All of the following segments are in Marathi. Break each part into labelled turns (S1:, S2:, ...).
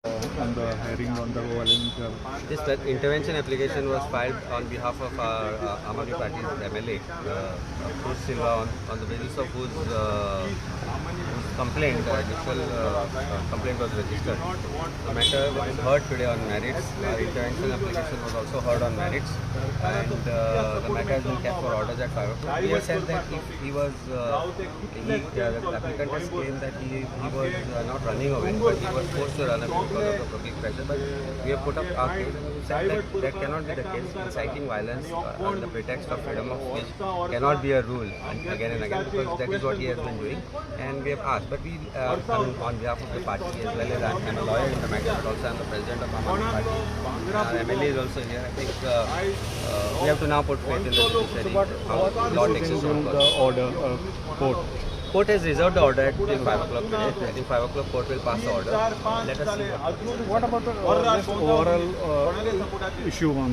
S1: on the hearing on the Valencia.
S2: This intervention application was filed on behalf of our Aam Aadmi Party's MLA, Bruce Silva, on the basis of whose complaint, initial complaint was registered. The matter was heard today on merits. Our intervention application was also heard on merits, and the matter has been kept for orders at 5 o'clock. We have said that if he was, the applicant has claimed that he was not running away, but he was forced to run away because of the public pressure. But we have put up our case and we said that that cannot be the case. Inciting violence on the pretext of freedom of speech cannot be a rule again and again, because that is what he has been doing. And we have asked, but we, on behalf of the party as well as I'm a lawyer in the matter, but also I'm the president of Aam Aadmi Party. Our MLA is also here. I think we have to now put faith in the judiciary. How law takes its own course.
S1: The order court.
S2: Court has reserved the order till 5 o'clock today. I think 5 o'clock court will pass the order. Let us see
S1: What about the just overall issue on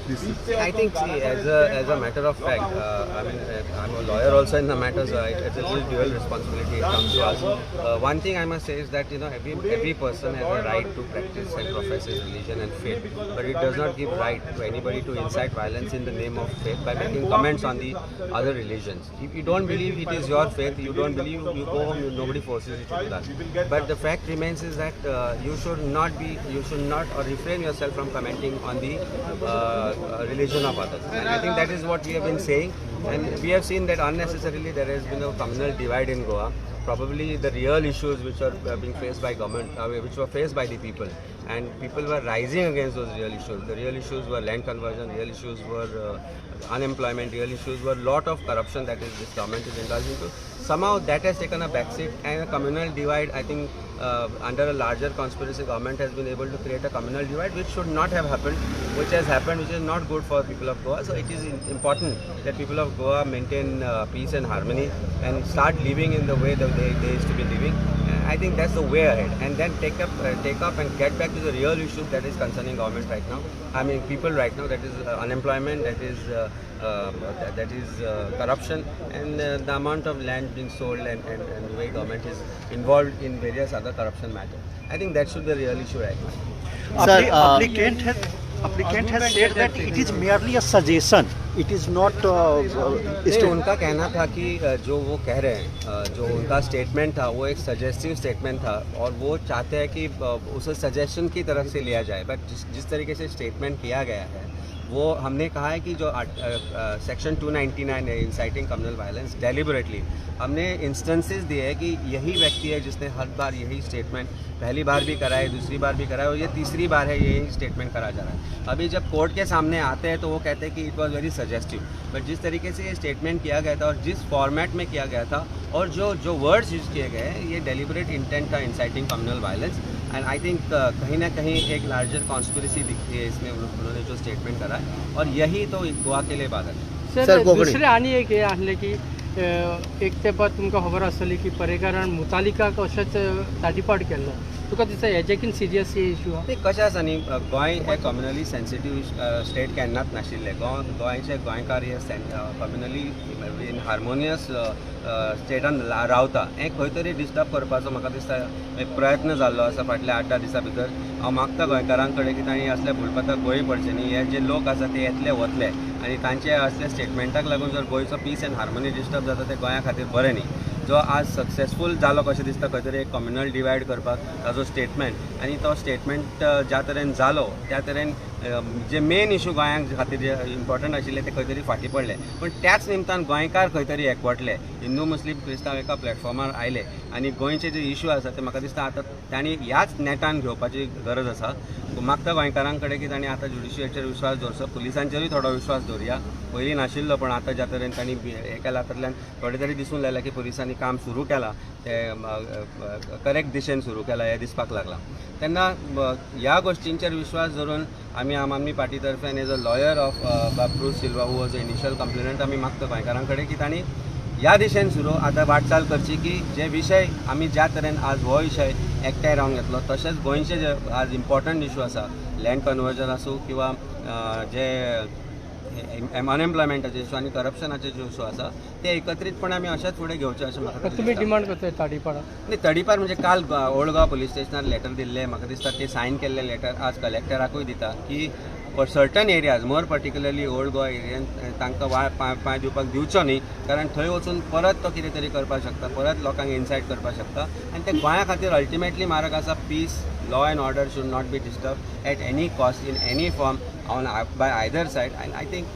S1: this?
S2: I think, see, as a matter of fact, I mean, I'm a lawyer also in the matter, so it's a dual responsibility. It comes to us. One thing I must say is that every person has a right to practice and profess his religion and faith, but it does not give right to anybody to incite violence in the name of faith by making comments on the other religions. If you don't believe it is your faith, you don't believe, you go home. Nobody forces you to do that. But the fact remains is that you should not or refrain yourself from commenting on the religion of others. And I think that is what we have been saying, and we have seen that unnecessarily there has been a communal divide in Goa. Probably the real issues which are being faced by government, which were faced by the people, and people were rising against those real issues. The real issues were land conversion, real issues were unemployment, real issues were lot of corruption that is this government is indulged into. Somehow that has taken a backseat, and a communal divide, I think under a larger conspiracy, government has been able to create a communal divide which should not have happened, which has happened, which is not good for people of Goa. So it is important that people of Goa maintain peace and harmony and start living in the way that they used to be living. I think that's the way ahead, and then take up and get back to the real issue that is concerning government right now. I mean, people right now, that is unemployment, that is corruption, and the amount of land being sold, and the way government is involved in various other corruption matters. I think that should be the real issue right now.
S3: Sir, applicant has said that it is merely a suggestion. It is not.
S2: नहीं, उनका कहना था कि जो वो कह रहे हैं, जो उनका स्टेटमेंट था वो एक सजेस्टिव स्टेटमेंट था, और वो चाहते हैं कि उसे सजेशन की तरफ से लिया जाए। बट जिस तरीके से स्टेटमेंट किया गया है, वो हमने कहा है कि जो सेक्शन 299 है, इंसाइटिंग कम्युनल वायलेंस, डेलिबरेटली हमने इंस्टेंसेस दिए हैं कि यही व्यक्ति है जिसने हर बार यही स्टेटमेंट पहली बार भी करा है, दूसरी बार भी करा है, और ये तीसरी बार है यही स्टेटमेंट करा जा रहा है। अभी जब कोर्ट के सामने आते हैं तो वो कहते हैं कि इट वाज वेरी सजेस्टिव, बट जिस तरीके से ये स्टेटमेंट किया गया था और जिस फॉर्मेट में किया गया था और जो वर्ड्स यूज़ किए गए हैं, ये डेलिबरेट इंटेंट था, inciting communal violence. And I think कहीं ना कहीं एक लार्जर कॉन्स्पिरेसी दिखती है इसमें, उन्होंने जो स्टेटमेंट करा है, और यही तो गोवा के लिए बाधक है।
S4: सर दुसरें आनी एक हे आहलें की एक तेंपार तुमकां खबर आसतली की पर्येकारान मुतालिकाक अशेंच ताटीपाट केल्लो, तुका दिसता हेजेकीन सिरियस हे इश्यू आहा?
S2: कशें आसा न्ही, गोंय हे कम्युनली सेन्सिटीव स्टेट केन्नाच नाशिल्लें. गोंयचे गोंयकार हे कम्युनली इन हार्मोनियस स्टेटान रावता. हें खंय तरी डिस्टर्ब करपाचो म्हाका दिसता एक प्रयत्न जाल्लो आसा फाटल्या 8-10 दिसां भितर. हांव मागता गोंयकारां कडेन की तांणी असले भुलपथाक बळी पडचे न्ही. हे जे लोक आसा ते येतले वतले, आनी तांचे असले स्टेटमेंटाक लागून जर गोंयचो पीस एंड हार्मोनी डिस्टर्ब जाता ते गोंया खातीर बरें न्ही. जो आज सक्सेसफूल जालो कशें दिसता खंय तरी एक कम्युनल डिवायड करपाक ताजो स्टेटमेंट, आनी तो स्टेटमेंट ज्या तरेन जालो त्या तरेन जे मेन इशू गोंयाक खातीर जे इम्पॉर्टंट आशिल्ले ते खंय तरी फाटीं पडले. पूण त्याच निमतान गोंयकार खंय तरी एकवटले, हिंदू मुस्लीम क्रिस्तांव एका प्लॅटफॉर्मार आयले, आनी गोंयचे जे इशू आसा ते म्हाका दिसता आतां तांणी ह्याच नेटान घेवपाची गरज आसा. मागता गोंयकारां कडेन की तांणी आतां ज्युडिशियरीचेर विश्वास दवरचो, पुलिसांचेरूय थोडो विश्वास दवरया. पयलीं नाशिल्लो, पण आतां ज्या तरेन तांणी हें केल्या तातूंतल्यान थोडें तरी दिसून लायलां की पुलिसांनी काम सुरू केलां, तें करेक्ट दिशेन सुरू केलां हें दिसपाक लागलां. तेन्ना ह्या गोश्टींचेर विश्वास दवरून आमी आम आदमी पार्टी तर्फेन as a lawyer of Bruce Silva who was initial complainant, आमी मागता गोंयकारां कडेन की तांणी ह्या दिशेन सुरू आतां वाटचाल करची की जे विशय आमी ज्या तरेन आज हो विशय एकठांय रावंक येतलो, तशेंच गोंयचे जे आज इम्पॉर्टंट इशू आसा, लँड कन्वर्जन आसूं किंवा जे अनएम्प्लॉयमेंटाचे इशू आनी करप्शनाचे जे इशू आसा ते एकत्रीतपणे आमी अशेंच फुडें घेवचे अशें म्हाका
S4: पण तुम्ही
S2: दिसता.
S4: डिमांड करताय ताडीपाडा
S2: नाही, तडीपार म्हणजे काल ओल्ड गोवा पुलीस स्टेशनार लेटर दिल्लें म्हाका दिसता ते सायन केल्लें लेटर आज कलेक्टराकूय दिता की सर्टन एरियाज मोर पर्टिक्युलरली ओल्ड गोवा एरियान तांकां पांय दिवपाक दिवचो न्ही, कारण थंय वचून परत तो कितें तरी करपाक शकता, परत लोकांक इन्सायट करपाक शकता आनी ते गोंया खातीर अल्टिमेटली मारक आसा peace law and order should not be disturb at any cost in any form on by either side. आनी आय थिंक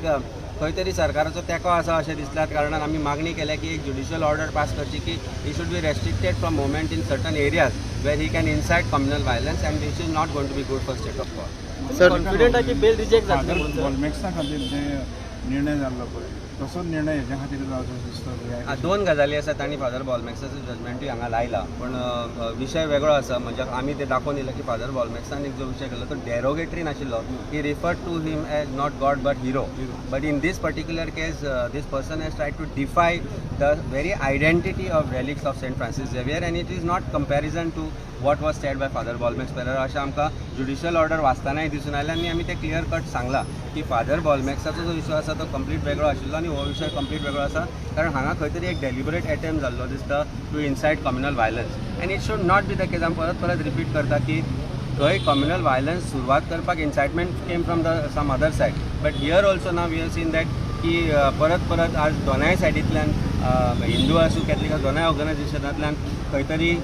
S2: खंय तरी सरकाराचो तेंको आसा अशें दिसल्या कारणान आमी मागणी केल्या की एक ज्युडिशियल ऑर्डर पास करची की he should be restricted from movement in certain areas where he can incite communal violence and this is not going to be good for state of God.
S5: Sir
S4: confident आहे की बेल रिजेक्ट
S1: फादर वॉल्मेक्सा खातीर जे निर्णय जाल्लो पळय तसोच निर्णय हेच्या खातीर जावचो दिसता.
S2: दोन गजाली आसात आनी फादर बॉलमॅक्साचो जजमेंटूय हांगा लायला, पण विशय वेगळो आसा. म्हणजे आमी ते दाखोवन दिलें की फादर बॉलमॅक्सान एक जो विशय केलो तो डेरोगेटरी नाशिल्लो. He referred to him as not God but hero, but in this particular case this person has tried to defy the very identity of relics of Saint Francis Xavier and it is not comparison to what was said by Father Bolmax Pereira अशें आमकां ज्युडिशियल ऑर्डर वाचतानाय दिसून आयलें आनी आमी ते क्लियर कट सांगला की फादर बॉलमॅक्साचो जो इशू आसा तो कंप्लीट वेगळो आशिल्लो आनी हो विशय कंप्लीट वेगळो आसा, कारण हांगा खंय तरी एक डेलिबरेट अटेम्प्ट जाल्लो दिसता to incite communal violence and it should not be the case. हांव परत रिपीट करता की थंय कम्युनल वायलन्स सुरवात करपाक incitement came from the some other side, but here also now we have seen that की परत आज दोनाय सायडींतल्यान हिंदू आसूं कॅथलीक आसूं दोनाय ऑर्गनायजेशनांतल्यान खंय तरी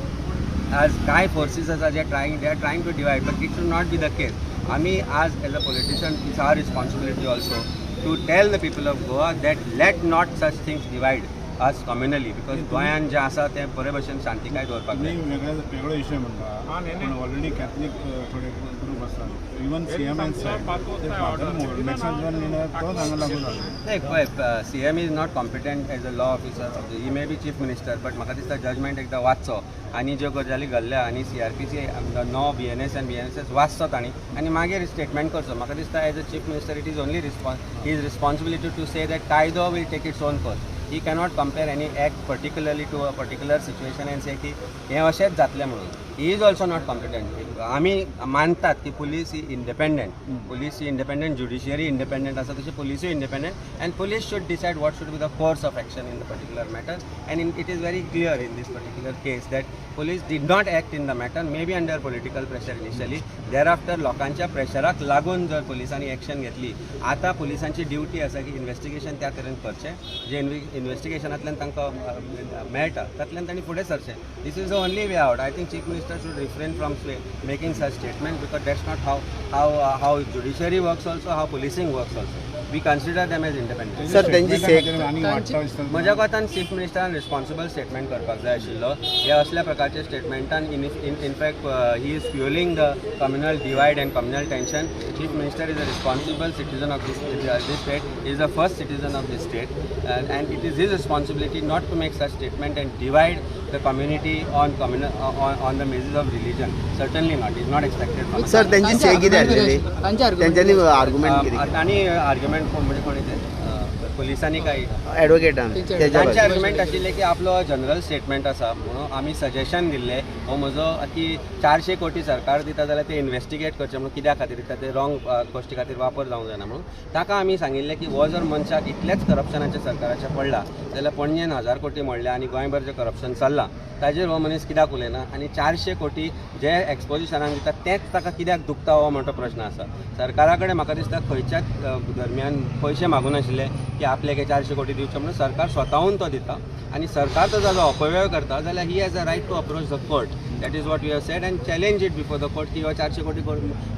S2: आज कांय फोर्सीस आसा जे they are trying to divide, but it should not be the case. आमी आज as a politician it's our responsibility also to tell the people of Goa that let not such things divide us communally, because गोंयान जें आसा तें बरे भशेन शांतीकाय दवरपाक जाय.
S1: वेगळो इशय म्हणटा पूण ऑलरेडी कॅथलीक थोडे ग्रूप आसा इवन सीएम एन फादर बॉलमॅक्साचो निर्णय तोच हांगा लागू जालो.
S2: नाही पळय, CM is not competent as a law officer, he may be chief minister, but म्हाका दिसता जजमेंट एकदां वाचचो आनी ज्यो गजाली घडल्या आनी CRPC नो BNS एंड BNSS वाचचो तांणी आनी मागीर स्टेटमेंट करचो. म्हाका दिसता as a chief minister it is only his responsibility to say that कायदो will take its own course. He cannot compare any act particularly to a particular situation and say की हें अशेंच जातलें म्हणून. He is also not competent. आमी मानतात की पुलीस ही इंडिपेंडंट, पुलीस ही इंडिपेंडंट, ज्युडिशियरी इंडिपेंडंट आसा तशी पुलीसूय independent and police should decide what should be the course of action in the particular matter and it is very clear in this particular case that police did not act in the matter, may be under political pressure initially. Thereafter लोकांच्या प्रेशराक लागून जर पुलिसांनी एक्शन घेतली. आतां पुलिसांची ड्युटी आसा की इन्व्हेस्टिगेशन त्या तरेन करचें जे इन्व्हेस्टिगेशनांतल्यान तांकां मेळटा तातूंतल्यान तांणी फुडें सरचें. This is the only way out. I think chief minister should refrain from making such statement because that's not how judiciary works also, how policing works also. We consider them as independent.
S5: Sir त्यांची
S2: म्हज्या कोतान चीफ मिनिस्टरान रिस्पॉन्सिबल स्टेटमेंट करपाक जाय आशिल्लो. हे असल्या प्रकारचे स्टेटमेंटान in fact he is fuelling the communal divide and communal tension. Chief minister is a responsible citizen of this state, is the first citizen of this state and it is his responsibility not to make such statement and divide the community on the basis of religion. Certainly not. It is not expected from us.
S5: Sir त्यांची से कितें आसलेली त्यांच्यानी आर्ग्युमेंट कितें
S2: आणि आर्ग्युमेंट म्हणजे कोणी ते पुलिसांनी काय
S5: एडवोकेटान
S2: तांचे आर्ग्युमेंट आशिल्ले की आपलो जनरल स्टेटमेंट आसा म्हणून आमी सजेशन दिल्लें हो म्हजो की 400 कोटी सरकार दिता जाल्यार ते इन्व्हेस्टिगेट करचें म्हणून कित्या खातीर दिता ते रॉंग गोश्टी खातीर वापर जावंक जायना म्हणून. ताका आमी सांगिल्लें की हो जर मनशाक इतलेच करप्शनाचे सरकाराचे पडला जाल्यार पणजेन 1000 कोटी मोडल्या आनी गोंयभर जें करप्शन चल्लां ताजेर हो मनीस कित्याक उलयना आनी 400 कोटी जे एक्सपोजिशनाक दिता तेंच ताका कित्याक दुखता हो म्हणटो प्रश्न आसा. सरकारा कडेन म्हाका दिसता खंयच्याच दरम्यान पयशे मागून नाशिल्ले की आपल्याक 400 कोटी दिवचे म्हणून सरकार स्वताहून तो दिता आनी सरकार तो जालो अपव्यय करता जाल्यार he has a right to approach the court. That is what we have said and challenge it before the court की हो 400 कोटी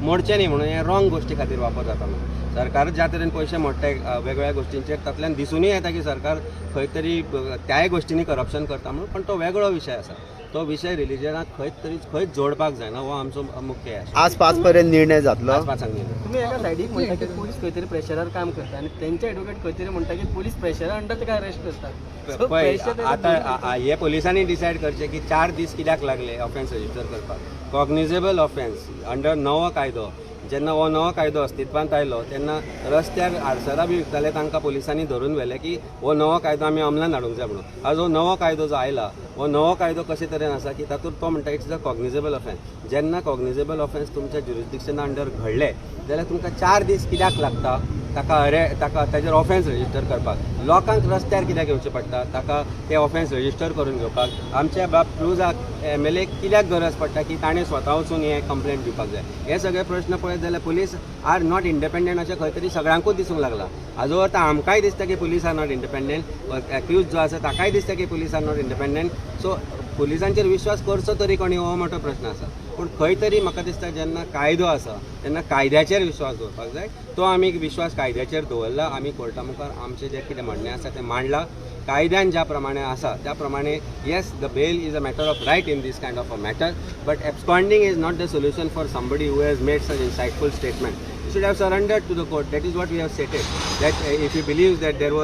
S2: मोडचे न्ही म्हणून हे रॉंग गोश्टी खातीर वापर जाता म्हणून. सरकार ज्या तरेन पयशे मोडटाय वेगवेगळ्या गोश्टींचेर तातूंतल्यान दिसूनय येता की सरकार खंय तरी त्याय गोश्टींनी करप्शन करता म्हणून, पण तो वेगळो विशय आसा. तो विशय रिलिजनाक खंयच जोडपाक जायना हो आमचो मुख्य आसा.
S5: आज 5 पर्यंत निर्णय जातलो.
S2: आज 5 निर्णय.
S4: तुम्ही एका सायडीक म्हणटा की पोलीस खंय तरी प्रेशरार काम करता आणि त्यांचे एडवोकेट खंय तरी म्हणटा की पोलीस प्रेशरा अंडर ते काय अरेस्ट करतात.
S2: पळय आतां हे पुलिसांनी डिसायड करचें की 4 दीस कित्याक लागले ऑफेन्स रजिस्टर करपाक. कॉग्निजेबल ऑफेन्स अंडर नवो कायदो. जेन्ना हो नवो कायदो अस्तित्वांत आयलो तेन्ना रस्त्यार आडसरां बी विकताले तांकां पुलिसांनी धरून व्हेले की हो नवो कायदो आमी अमलान हाडूंक जाय म्हणून. आज हो नवो कायदो जो आयला हो नवो कायदो कशे तरेन आसा की तातूंत तो म्हणटा इट्स अ कॉग्निजेबल ऑफेन्स. जेन्ना कॉग्निजेबल ऑफेन्स तुमच्या ज्युरिस्डिक्शना अंडर घडले जाल्यार तुमकां 4 दीस कित्याक लागता ताका ताजेर ऑफेन्स रजिस्टर करपाक लोकांक रस्त्यार कित्याक येवचें पडटा ताका ते ऑफेन्स रजिस्टर करून घेवपाक आमच्या बाब क्रुजाक MLA कित्याक गरज पडटा की ताणें स्वता वचून हे कंप्लेंट दिवपाक जाय हे सगळे प्रश्न पळयत जाल्यार पुलीस आर नॉट इंडिपेंडंट अशें खंय तरी सगळ्यांकूच दिसूंक लागला हाजो अर्थ आमकांय दिसता की police are not independent accuse जो आसा ताकाय दिसता की police are not independent so पुलिसांचेर विश्वास करचो तरी कोणी हो मोठो प्रश्न आसा पूण खंय तरी म्हाका दिसता जेन्ना कायदो आसा तेन्ना कायद्याचेर विश्वास दवरपाक जाय तो आमी विश्वास कायद्याचेर दवरला आमी कोर्टा मुखार आमचें जें कितें म्हणणें आसा तें मांडलां कायद्यान ज्या प्रमाणे आसा त्या प्रमाणे yes the bail is a matter of right in this kind of a matter but absconding is not the solution for somebody who has made such inciteful statement you should have surrendered to the court. That is what we have stated, that if he believes that there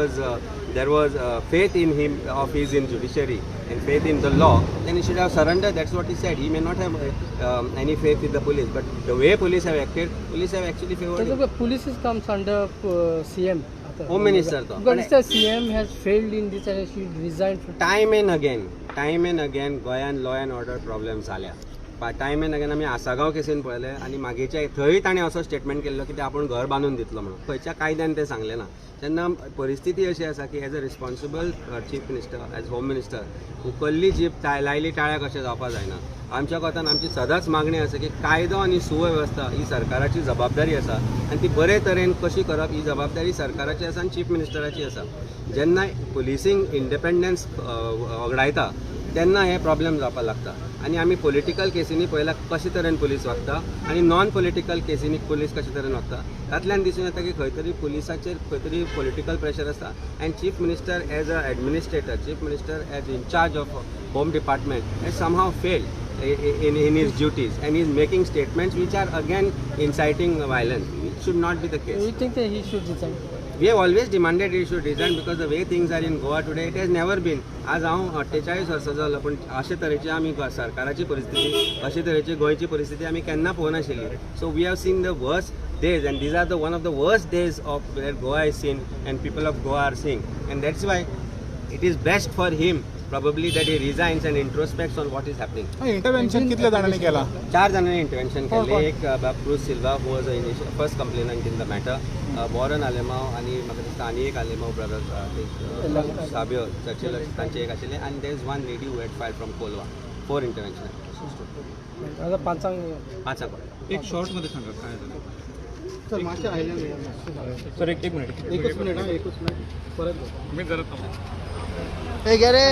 S2: was faith in him of his in judiciary and faith in the law, then he should have surrendered. That's what he said. He may not have any faith in the police, but the way police have acted, police have actually favored him.
S4: Police comes under CM.
S2: Home Minister though.
S4: Because the CM has failed in this and she resigned.
S2: Time and again गोंयान law and order problems जाल्या. टायम एंड अगेन आमी आसागांव केसीन पळयले आनी मागीरच्या थंय ताणें असो स्टेटमेंट केल्लो की ते आपूण घर बांदून दितलो म्हणून खंयच्या कायद्यान तें सांगलें ना तेन्ना परिस्थिती अशी आसा की as a responsible chief minister as home minister उखल्ली जीप लायली टाळ्याक अशें जावपाक जायना आमच्या कोतान आमची सदांच मागणी आसा की कायदो आनी सुवेवस्था ही सरकाराची जबाबदारी आसा आनी ती बरे तरेन कशी करप ही जबाबदारी सरकाराची आसा आनी चीफ मिनिस्टराची आसा जेन्ना पुलिसींग इंडिपेंडन्स वगडायता तेन्ना हे प्रॉब्लेम जावपाक लागता आनी आमी पॉलिटिकल केसींनी पळयला कशे तरेन पुलीस वागता आनी नॉन पॉलिटिकल केसींनी पुलीस कशे तरेन वागता तातूंतल्यान दिसून येता की खंय तरी पुलिसाचेर खंय तरी पॉलिटिकल प्रेशर आसता आनी chief minister as a administrator chief minister as in charge of home department hedge somehow failed in his duties and he is making statements which are again inciting violence. It should not be the case.
S4: Do you think that he should resign?
S2: We have always demanded he should resign because the way things are in Goa today, it has never been. आज हांव 48 वर्सां जालो पण अशे तरेची आमी सरकाराची परिस्थिती अशे तरेची गोंयची परिस्थिती आमी केन्ना पळोवनाशिल्ली so we have seen the worst days and these are the one of the worst days of where Goa is seen and people of Goa are seeing and that's why it is best for him probably that he resigns and introspects on what is happening.
S1: Intervention कितल्या जाणांनी केला
S2: 4 जाणांनी इंटरव्हेन्शन केले एक cruise Silva who was a first complainant in the matter boron Alemao आनी म्हाका दिसता आनी एक आलेमाव ब्रदर साबियो चर्चिल तांचे एक आशिल्ले आनी there is one lady who had filed from Colva 4 intervention
S4: आता पांचांक
S1: एक शॉर्ट मध्ये सांगा काय झालं
S3: सर मागच्या आयल्यान
S1: सर एक मिनिट
S3: एकच मिनिट परत
S1: मी जरा
S3: हे घे रे